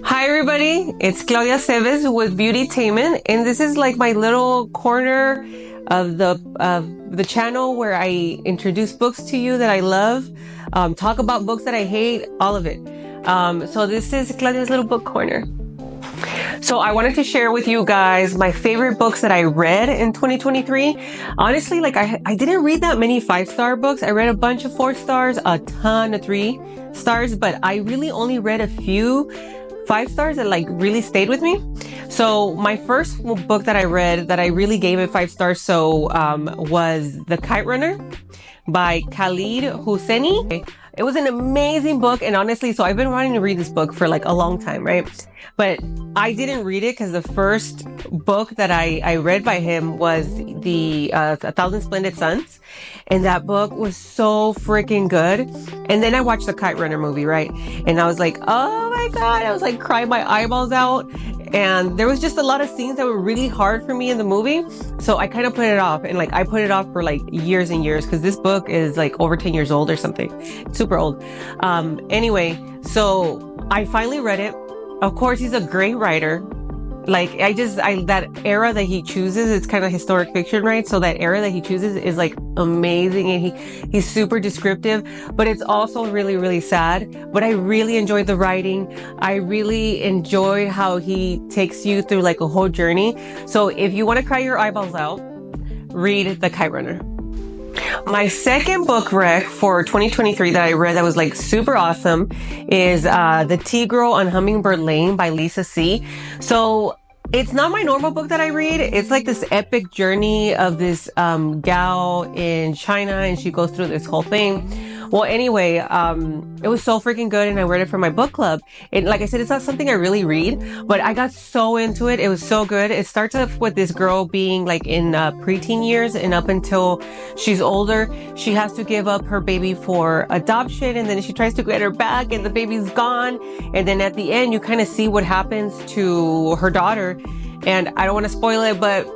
Hi everybody, it's Claudia with Beautytainment, and this is like my little corner of the channel where I introduce books to you that I love, talk about books that I hate, all of it. So this is Claudia's little book corner. So I wanted to share with you guys my favorite books that I read in 2023. Honestly, like I didn't read that many 5-star books. I read a bunch of 4 stars, a ton of 3 stars, but I really only read a few 5 stars that like really stayed with me. So my first book that I read that I really gave it 5 stars was The Kite Runner by Khaled Hosseini. It was an amazing book, and honestly, so I've been wanting to read this book for like a long time, right? But I didn't read it because the first book that I read by him was the 1,000 Splendid Suns, and that book was so freaking good. And then I watched the Kite Runner movie, right? And I was like, oh my God, I was like crying my eyeballs out. And there was just a lot of scenes that were really hard for me in the movie. So I kind of put it off, and like I put it off for like years and years because this book is like over 10 years old or something. It's super old. Anyway, so I finally read it. Of course, he's a great writer. Like that era that he chooses, it's kind of historic fiction, right? So that era that he chooses is like amazing, and he's super descriptive, but it's also really, really sad. But I really enjoyed the writing. I really enjoy how he takes you through like a whole journey. So if you want to cry your eyeballs out, read The Kite Runner. My second book rec for 2023 that I read that was like super awesome is The Tea Girl on Hummingbird Lane by Lisa C. So it's not my normal book that I read. It's like this epic journey of this gal in China, and she goes through this whole thing. Well, anyway, it was so freaking good, and I read it for my book club. Like I said, it's not something I really read, but I got so into it. It was so good. It starts off with this girl being like in preteen years, and up until she's older, she has to give up her baby for adoption, and then she tries to get her back, and the baby's gone. And then at the end, you kind of see what happens to her daughter. And I don't want to spoil it, but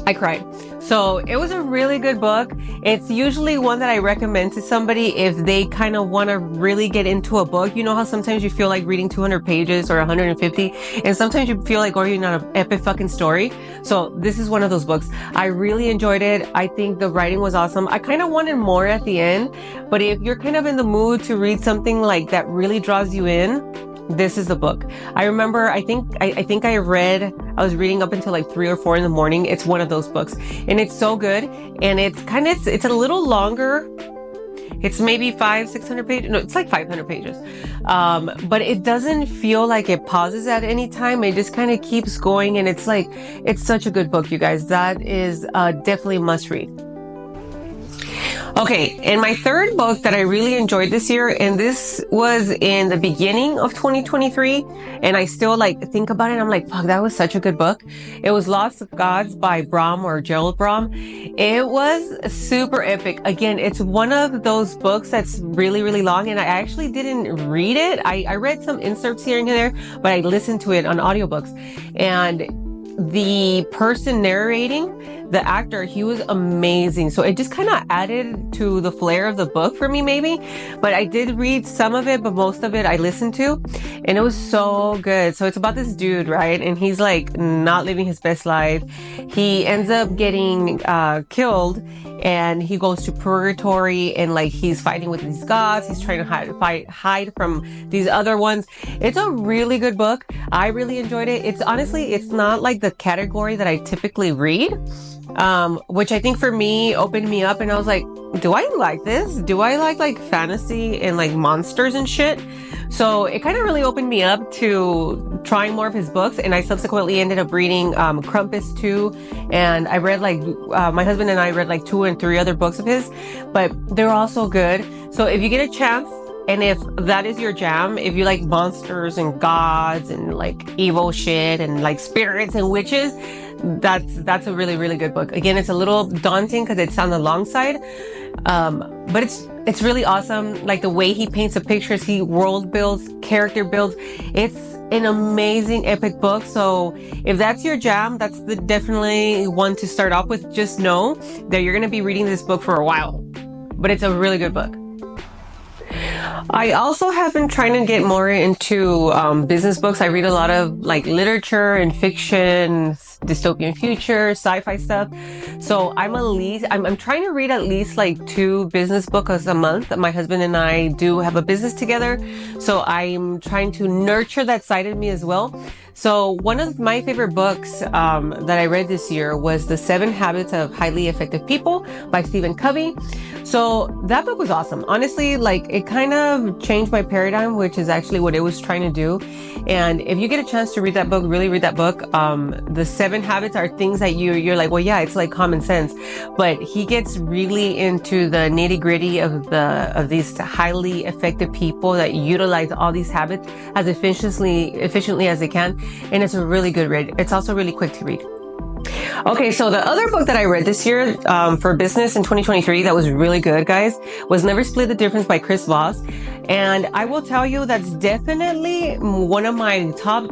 I cried. So it was a really good book. It's usually one that I recommend to somebody if they kind of want to really get into a book. You know how sometimes you feel like reading 200 pages or 150, and sometimes you feel like reading an epic fucking story. So this is one of those books. I really enjoyed it. I think the writing was awesome. I kind of wanted more at the end, but if you're kind of in the mood to read something like that really draws you in, this is the book. I remember, I think I was reading up until like 3 or 4 in the morning. It's one of those books, and it's so good. And it's a little longer. It's maybe 500-600 pages. No, it's like 500 pages. But it doesn't feel like it pauses at any time. It just kind of keeps going. And it's such a good book, you guys. That is definitely a must read. Okay, and my third book that I really enjoyed this year, and this was in the beginning of 2023, and I still like think about it. I'm like, fuck, that was such a good book. It was Lost Gods by Bram or Gerald Bram. It was super epic. Again, it's one of those books that's really, really long, and I actually didn't read it. I read some inserts here and there, but I listened to it on audiobooks. And the person narrating, the actor, he was amazing. So it just kind of added to the flair of the book for me, maybe. But I did read some of it, but most of it I listened to, and it was so good. So it's about this dude, right? And he's like not living his best life. He ends up getting killed, and he goes to purgatory, and like he's fighting with these gods. He's trying to hide from these other ones. It's a really good book. I really enjoyed it. It's honestly, it's not like the category that I typically read, which I think for me opened me up, and I was like, do I like this? Do I like fantasy and like monsters and shit? So it kind of really opened me up to trying more of his books, and I subsequently ended up reading Krampus too, and I read like my husband and I read like 2 and 3 other books of his, but they're also good. So if you get a chance, and if that is your jam, if you like monsters and gods and like evil shit and like spirits and witches, that's a really, really good book. Again, it's a little daunting because it's on the long side, but it's really awesome. Like the way he paints the pictures, he world builds, character builds. It's an amazing epic book. So if that's your jam, that's definitely one to start off with. Just know that you're going to be reading this book for a while, but it's a really good book. I also have been trying to get more into business books. I read a lot of like literature and fiction, dystopian future, sci-fi stuff. So I'm trying to read at least like 2 business books a month. My husband and I do have a business together. So I'm trying to nurture that side of me as well. So one of my favorite books that I read this year was The 7 Habits of Highly Effective People by Covey. So that book was awesome. Honestly, like it kind of changed my paradigm, which is actually what it was trying to do. And if you get a chance to read that book, really read that book. The 7 habits are things that you're like, well, yeah, it's like common sense, but he gets really into the nitty gritty of these highly effective people that utilize all these habits as efficiently as they can. And it's a really good read. It's also really quick to read. Okay, so the other book that I read this year for business in 2023 that was really good, guys, was Never Split the Difference by Voss. And I will tell you that's definitely one of my top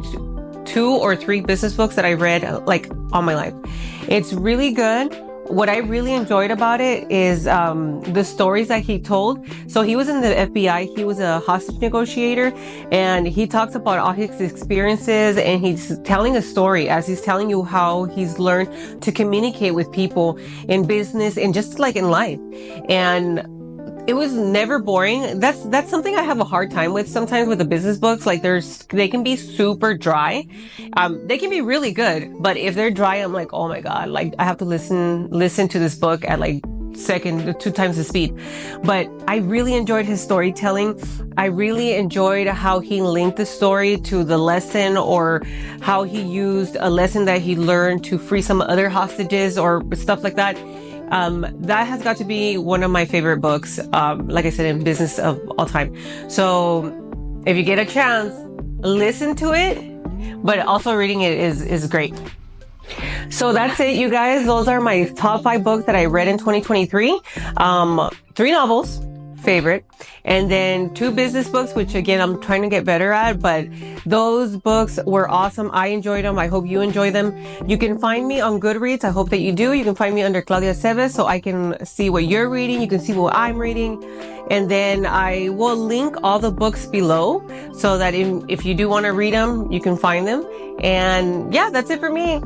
2 or 3 business books that I read like all my life. It's really good. What I really enjoyed about it is the stories that he told. So he was in the FBI. He was a hostage negotiator, and he talks about all his experiences, and he's telling a story as he's telling you how he's learned to communicate with people in business and just like in life. And it was never boring. That's something I have a hard time with sometimes with the business books. Like they can be super dry. They can be really good, but if they're dry, I'm like, oh my God, like I have to listen to this book at like 2 times the speed. But I really enjoyed his storytelling. I really enjoyed how he linked the story to the lesson, or how he used a lesson that he learned to free some other hostages or stuff like that. That has got to be one of my favorite books, like I said, in business of all time. So if you get a chance, listen to it, but also reading it is great. So that's it, you guys. Those are my top 5 books that I read in 2023. 3 novels, favorite, and then 2 business books, which again, I'm trying to get better at, but those books were awesome. I enjoyed them. I hope you enjoy them. You can find me on Goodreads. I hope that you do. You can find me under Claudia Seves, so I can see what you're reading. You can see what I'm reading. And then I will link all the books below so that if you do want to read them, you can find them. And yeah, that's it for me.